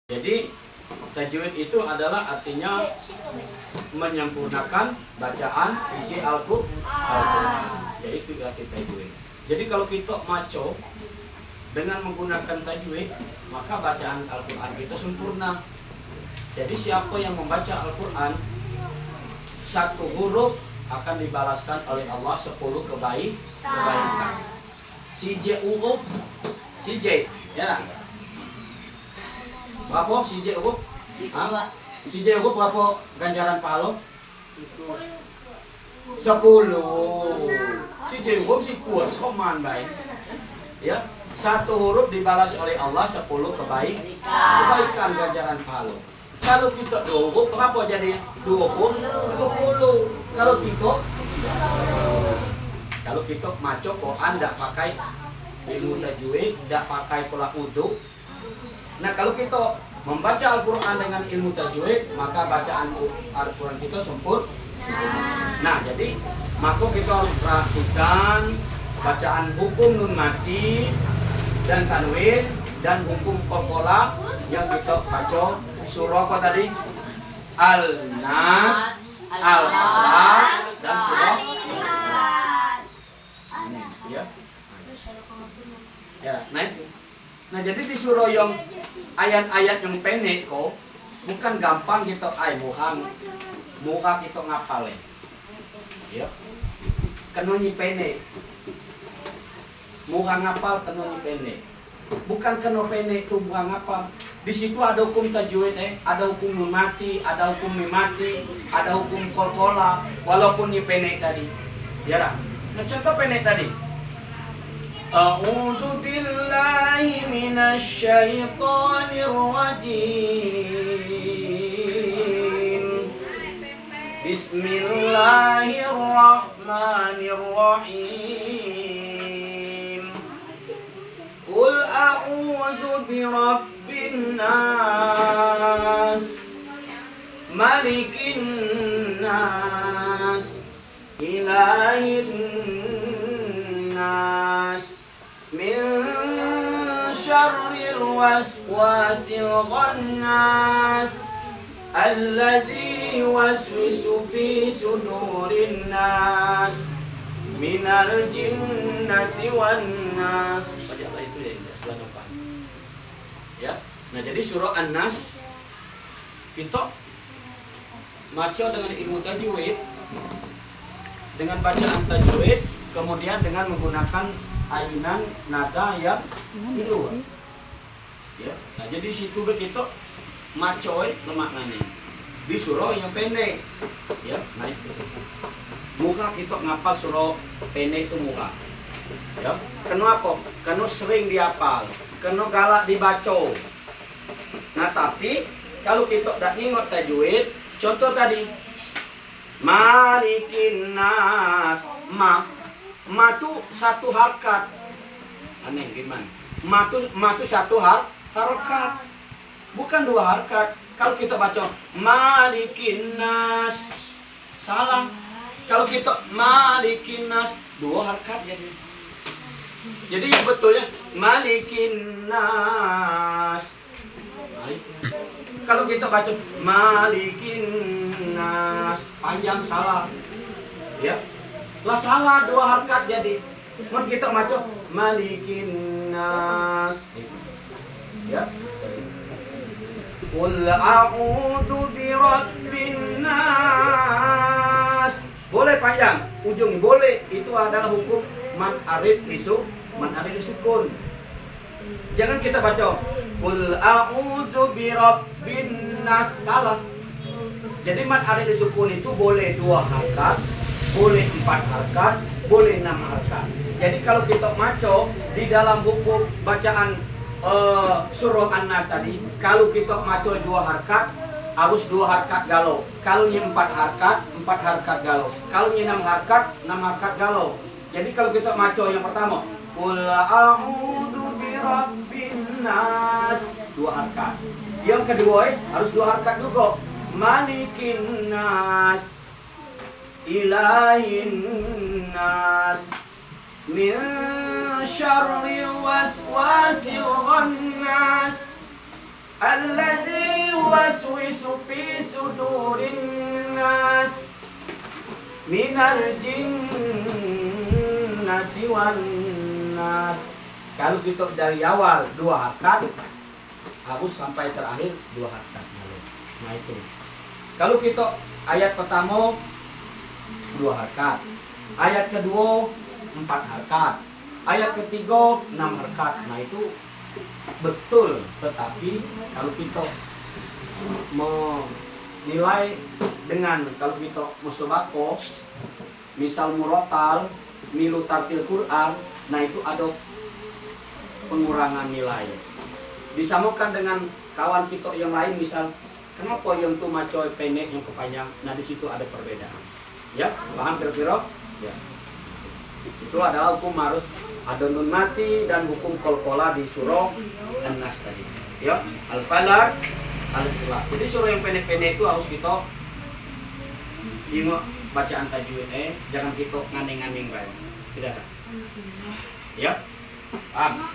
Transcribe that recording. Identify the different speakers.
Speaker 1: Jadi tajwid itu adalah artinya menyempurnakan bacaan isi Al-Quran. Jadi itu arti tajwid. Jadi kalau kita maco dengan menggunakan tajwid, maka bacaan Al-Quran kita sempurna. Jadi siapa yang membaca Al-Quran, satu huruf akan dibalaskan oleh Allah 10 kebaikan. Si J huruf, si J, ya. Berapa si J huruf? Si J huruf berapa ganjaran pahala? 10. Si J huruf si kuat, soman baik. Ya, satu huruf dibalas oleh Allah 10 kebaikan ganjaran pahala. Kalau kita 2 huruf berapa jadi? 20. Kalau 3, kalau kita maco Quran tidak pakai ilmu tajwid, tidak pakai pola uduk. Nah, kalau kita membaca Al-Quran dengan ilmu tajwid, maka bacaan Al-Quran kita sempurna. Nah, jadi maka kita harus perhatikan bacaan hukum nun mati dan tanwin dan hukum qalqalah yang kita baca surah apa tadi? Al-Nas, Al-Falaq dan surah ya. Ya, nah jadi di surah yang ayat-ayat yang pendek kok bukan gampang kita muka kita ngapal ya. Kena pendek. Muka ngapal kena pendek. Bukan kena pendek itu muka ngapal. Di situ ada hukum tajwid ada hukum mati, ada hukum mimati, ada hukum qalqalah walaupun pendek tadi. Ya lah. Nah, contoh pendek tadi. A'udzu billahi minasy syaithanir rajim. Bismillahirrahmanirrahim. Qul a'udzu birabbin nas, malikin nas, ilahin nas, min syarril waswasil khannas, alladzi yuwaswisu fi sudurin nas, minal jinnati wan nas. Baca itu ya, sebelah depan. Ya. Nah, jadi surah An-Nas kita baca dengan ilmu tajwid, dengan bacaan tajwid, kemudian dengan menggunakan ayunan nada yang luar. Ya. Nah, jadi situ kita macoy lemaknanya di surah yang pendek. Ya, naik. Muka kita ngapal surah pendek itu muka. Ya, kenapa? Karena sering dihafal, karena galak dibaca. Nah, tapi kalau kita tak ingat tajwid, contoh tadi Malikin nas, ma tu satu harkat. Aneh gimana? Ma tu satu harkat. Bukan 2 harkat. Kalau kita baca Malikin nas, salah. Kalau kita Malikin nas 2 harkat jadi. Jadi yang betulnya Malikin nas. Kalau kita baca Malikin nas panjang, salah. Ya. Lah salah 2 harkat jadi. Mun kita baca Malikin nas. Ya. Qul a'udzu birabbin nas. Boleh panjang, ujung boleh. Itu adalah hukum man arif lisukun. Jangan kita baca Qul a'udzu birabbin nas, salah. Jadi man arif lisukun itu boleh 2 harkat, boleh 4 harkat, boleh 6 harkat. Jadi kalau kita maco di dalam buku bacaan surah An-Nas tadi, kalau kita maco 2 harkat, harus 2 harkat galau. Kalau 4 harkat, 4 harkat galau. Kalau 6 harkat, 6 harkat galau. Jadi kalau kita maco yang pertama, Qul a'udzu birabbin nas, 2 harkat. Yang kedua harus 2 harkat juga. Malikin nas, ilahin nas, min syarril waswasil khannas, alladzi waswisu fi sudurin nas minal jinnati wan nas. Kalau kita dari awal 2 harokat harus sampai terakhir 2 harokat. Nah itu. Kalau kita ayat pertama 2 harokat, ayat kedua 4 harokat, ayat ketiga 6 harokat. Nah itu betul. Tetapi kalau kita menilai dengan kalau kita musabaqah, misal murotal, milu tartil Quran, nah itu ada pengurangan nilai. Disamakan dengan kawan kita yang lain, misal kenapa yang tuh macoy pendek yang kepanjang, nah di situ ada perbedaan. Ya, paham kira-kira? Ya. Itu adalah hukum harus ada nun mati dan hukum qalqalah di surah An-Nas tadi. Ya, Al-Falaq, Al-Ikhlas. Jadi surah yang pendek-pendek itu harus kita jingok bacaan tajwid, jangan kita ngandeng-ngandeng baik. Tidak ada. Ya? Paham?